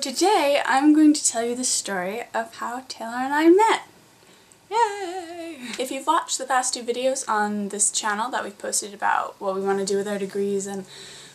today I'm going to tell you the story of how Taylor and I met. Yay! If you've watched the past two videos on this channel that we've posted about what we want to do with our degrees and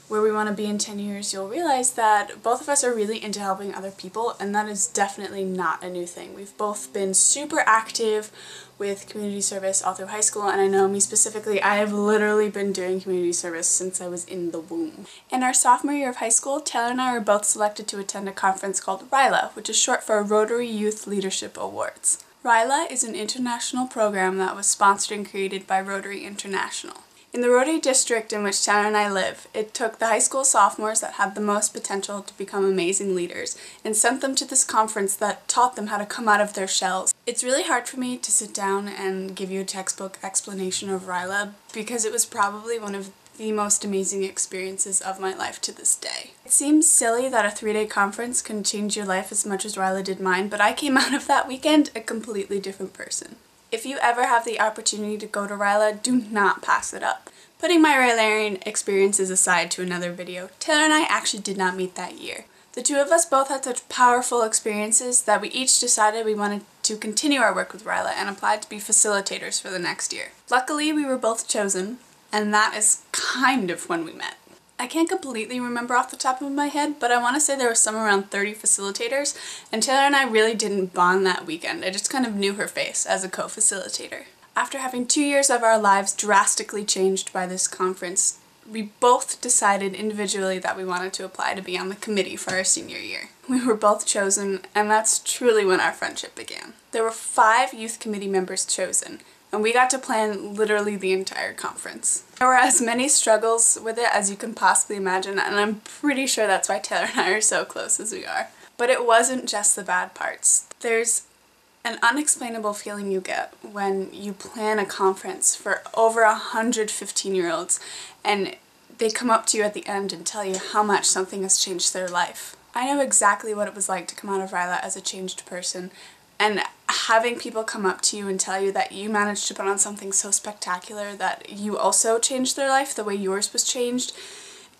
where we want to be in 10 years, you'll realize that both of us are really into helping other people, and that is definitely not a new thing. We've both been super active with community service all through high school, and I know me specifically, I have literally been doing community service since I was in the womb. In our sophomore year of high school, Taylor and I were both selected to attend a conference called RYLA, which is short for Rotary Youth Leadership Awards. RYLA is an international program that was sponsored and created by Rotary International. In the Rotary district in which Taylor and I live, it took the high school sophomores that had the most potential to become amazing leaders and sent them to this conference that taught them how to come out of their shells. It's really hard for me to sit down and give you a textbook explanation of RYLA because it was probably one of the most amazing experiences of my life to this day. It seems silly that a 3-day conference can change your life as much as RYLA did mine, but I came out of that weekend a completely different person. If you ever have the opportunity to go to RYLA, do not pass it up. Putting my Rylarian experiences aside to another video, Taylor and I actually did not meet that year. The two of us both had such powerful experiences that we each decided we wanted to continue our work with RYLA and applied to be facilitators for the next year. Luckily, we were both chosen, and that is kind of when we met. I can't completely remember off the top of my head, but I want to say there was somewhere around 30 facilitators, and Taylor and I really didn't bond that weekend. I just kind of knew her face as a co-facilitator. After having 2 years of our lives drastically changed by this conference, we both decided individually that we wanted to apply to be on the committee for our senior year. We were both chosen, and that's truly when our friendship began. There were 5 youth committee members chosen, and we got to plan literally the entire conference. There were as many struggles with it as you can possibly imagine, and I'm pretty sure that's why Taylor and I are so close as we are. But it wasn't just the bad parts. There's an unexplainable feeling you get when you plan a conference for over 100 15-year-olds and they come up to you at the end and tell you how much something has changed their life. I know exactly what it was like to come out of RYLA as a changed person, and having people come up to you and tell you that you managed to put on something so spectacular that you also changed their life the way yours was changed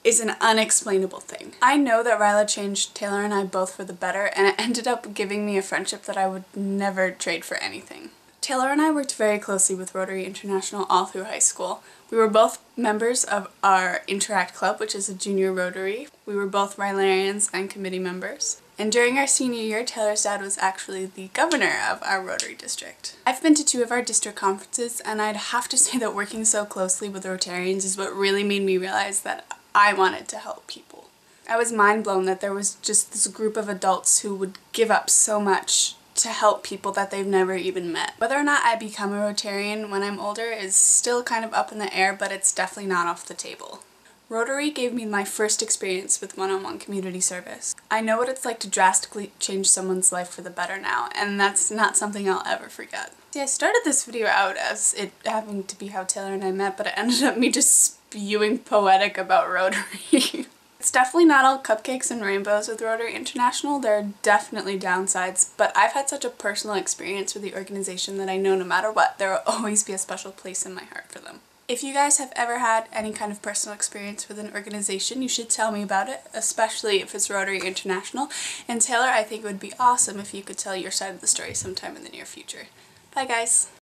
is an unexplainable thing. I know that RYLA changed Taylor and I both for the better, and it ended up giving me a friendship that I would never trade for anything. Taylor and I worked very closely with Rotary International all through high school. We were both members of our Interact Club, which is a junior Rotary. We were both Rylarians and committee members. And during our senior year, Taylor's dad was actually the governor of our Rotary district. I've been to 2 of our district conferences, and I'd have to say that working so closely with Rotarians is what really made me realize that I wanted to help people. I was mind blown that there was just this group of adults who would give up so much to help people that they've never even met. Whether or not I become a Rotarian when I'm older is still kind of up in the air, but it's definitely not off the table. Rotary gave me my first experience with one-on-one community service. I know what it's like to drastically change someone's life for the better now, and that's not something I'll ever forget. See, I started this video out as it having to be how Taylor and I met, but it ended up me just spewing poetic about Rotary. It's definitely not all cupcakes and rainbows with Rotary International. There are definitely downsides, but I've had such a personal experience with the organization that I know no matter what, there will always be a special place in my heart for them. If you guys have ever had any kind of personal experience with an organization, you should tell me about it, especially if it's Rotary International. And Taylor, I think it would be awesome if you could tell your side of the story sometime in the near future. Bye guys!